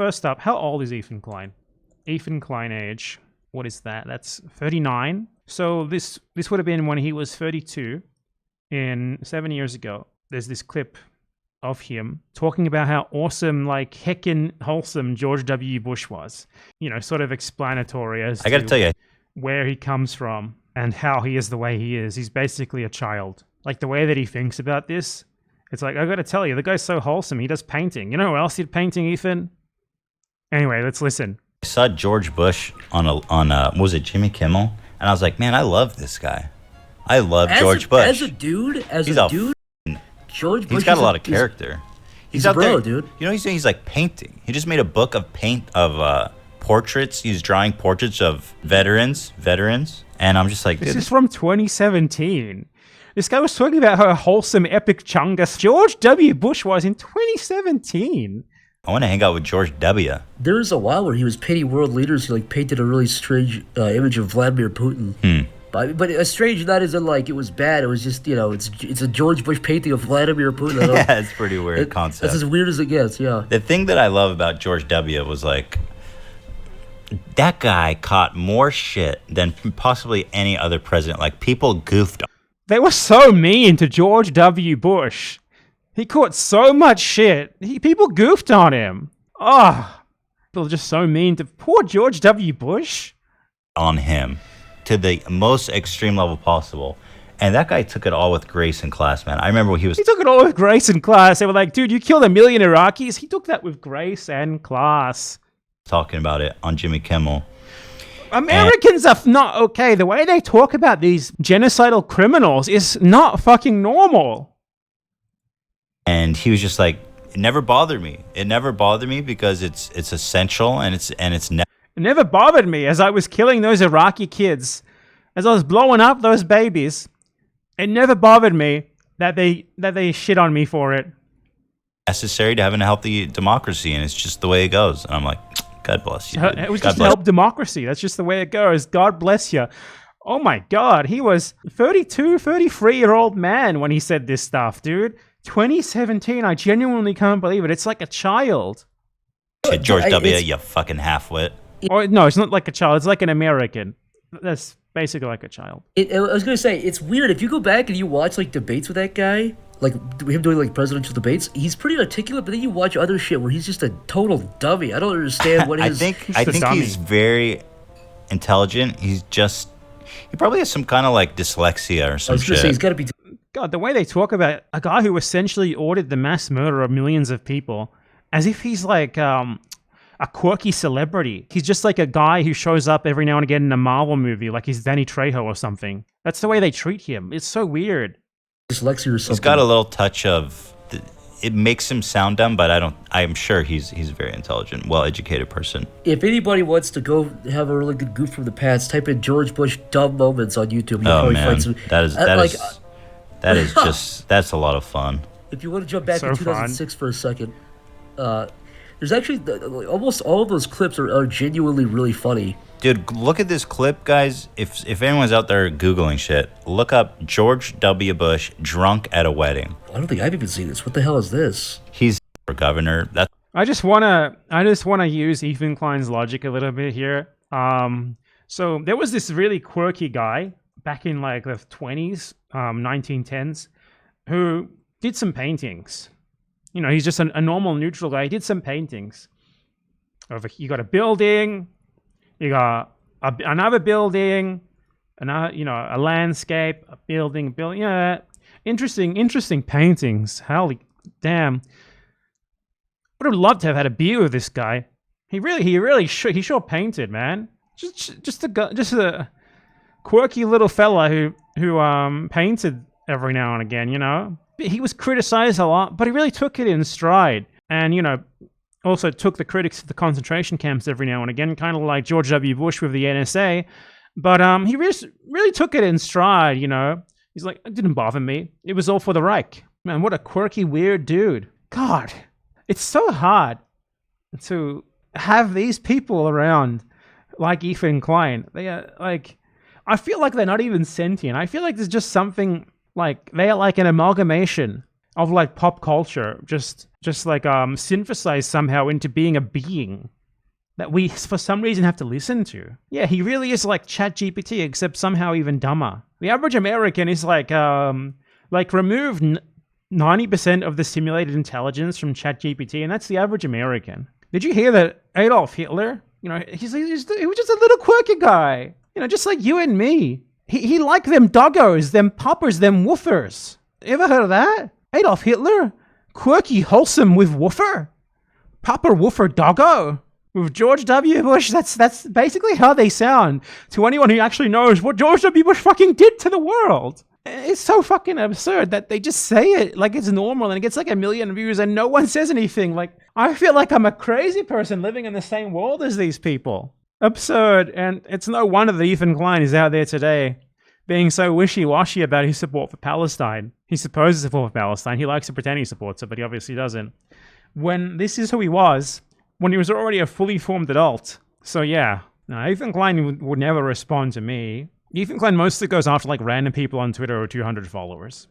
First up, how old is Ethan Klein? Ethan Klein age. What is that? That's 39. So this would have been when he was 32 in 7 years ago. There's this clip of him talking about how awesome, like heckin' wholesome George W. Bush was. Sort of explanatory as I gotta tell you, where he comes from and how he is the way he is. He's basically a child. Like the way that he thinks about this, it's like, I gotta tell you, the guy's so wholesome. He does painting. You know who else did painting, Ethan? Anyway, let's listen. I saw George Bush on what was it, Jimmy Kimmel? And I was like, man, I love this guy. I love George Bush. As a dude, George Bush. He's got a lot of character. He's out there, dude. You know, he's like painting. He just made a book of portraits. He's drawing portraits of veterans, and I'm just like, this is from 2017. This guy was talking about how wholesome, epic chungus George W. Bush was in 2017. I want to hang out with George W. There was a while where he was painting world leaders. He painted a really strange image of Vladimir Putin. But as strange that isn't like it was bad. It was just it's a George Bush painting of Vladimir Putin. Yeah, it's pretty weird concept. That's as weird as it gets. Yeah. The thing that I love about George W. was that guy caught more shit than possibly any other president. Like people goofed. They were so mean to George W. Bush. He caught so much shit. People goofed on him. People are just so mean to poor George W. Bush. On him to the most extreme level possible. And that guy took it all with grace and class, man. I remember he took it all with grace and class. They were like, dude, you killed 1 million Iraqis. He took that with grace and class. Talking about it on Jimmy Kimmel. Americans are not okay. The way they talk about these genocidal criminals is not fucking normal. And he was just like, it never bothered me. It never bothered me because it's essential and it's It never bothered me as I was killing those Iraqi kids, as I was blowing up those babies. It never bothered me that they shit on me for it. Necessary to having a healthy democracy, and it's just the way it goes. And I'm like, God bless you. Dude. It was just to help democracy. That's just the way it goes. God bless you. Oh my God, he was 32, 33-year-old man when he said this stuff, dude. 2017, I genuinely can't believe it. It's like a child. George W., you fucking half-wit. Or no, it's not like a child. It's like an American. That's basically like a child. I was gonna say it's weird if you go back and you watch debates with that guy, like him doing presidential debates. He's pretty articulate, but then you watch other shit where he's just a total dummy. I don't understand what I think he's very intelligent. He probably has some kind of dyslexia or some shit. I was gonna say he's got to be. God, the way they talk about a guy who essentially ordered the mass murder of millions of people, as if he's like a quirky celebrity. He's just like a guy who shows up every now and again in a Marvel movie, like he's Danny Trejo or something. That's the way they treat him. It's so weird. Dyslexia or something. He's got a little touch of. It makes him sound dumb, but I'm sure he's a very intelligent, well-educated person. If anybody wants to go have a really good goof from the past, type in George Bush dumb moments on YouTube. Oh man, that's a lot of fun. If you want to jump back to 2006 for a second, there's actually almost all of those clips are genuinely really funny. Dude, look at this clip, guys. If anyone's out there Googling shit, look up George W. Bush drunk at a wedding. I don't think I've even seen this. What the hell is this? He's for governor. I just wanna use Ethan Klein's logic a little bit here. So there was this really quirky guy back in the 20s, 1910s, who did some paintings. He's just a normal neutral guy. He did some paintings. You got a building, you got another building, a landscape, a building. Yeah, interesting paintings. Holy damn! Would have loved to have had a beer with this guy. He sure painted, man. Just a quirky little fella who painted every now and again. He was criticized a lot, but he really took it in stride. And, also took the critics to the concentration camps every now and again, kind of like George W. Bush with the NSA. But he really took it in stride, He's like, it didn't bother me. It was all for the Reich. Man, what a quirky, weird dude. God, it's so hard to have these people around like Ethan Klein. They are I feel like they're not even sentient. I feel like there's just something they are like an amalgamation. of like pop culture, just like synthesized somehow into being a being that we for some reason have to listen to. Yeah, he really is like ChatGPT, except somehow even dumber. The average American is like remove 90% of the simulated intelligence from ChatGPT, and that's the average American. Did you hear that Adolf Hitler? You know, he was just a little quirky guy. You know, just like you and me. He liked them doggos, them poppers, them woofers. You ever heard of that? Adolf Hitler? Quirky, wholesome with woofer? Popper, woofer, doggo? With George W. Bush? That's basically how they sound to anyone who actually knows what George W. Bush fucking did to the world. It's so fucking absurd that they just say it like it's normal and it gets like 1 million views and no one says anything. Like, I feel like I'm a crazy person living in the same world as these people. Absurd. And it's no wonder that Ethan Klein is out there today being so wishy-washy about his support for Palestine. He supposes support for Palestine. He likes to pretend he supports it, but he obviously doesn't. When this is who he was, when he was already a fully formed adult. So yeah, no, Ethan Klein would never respond to me. Ethan Klein mostly goes after like random people on Twitter or 200 followers.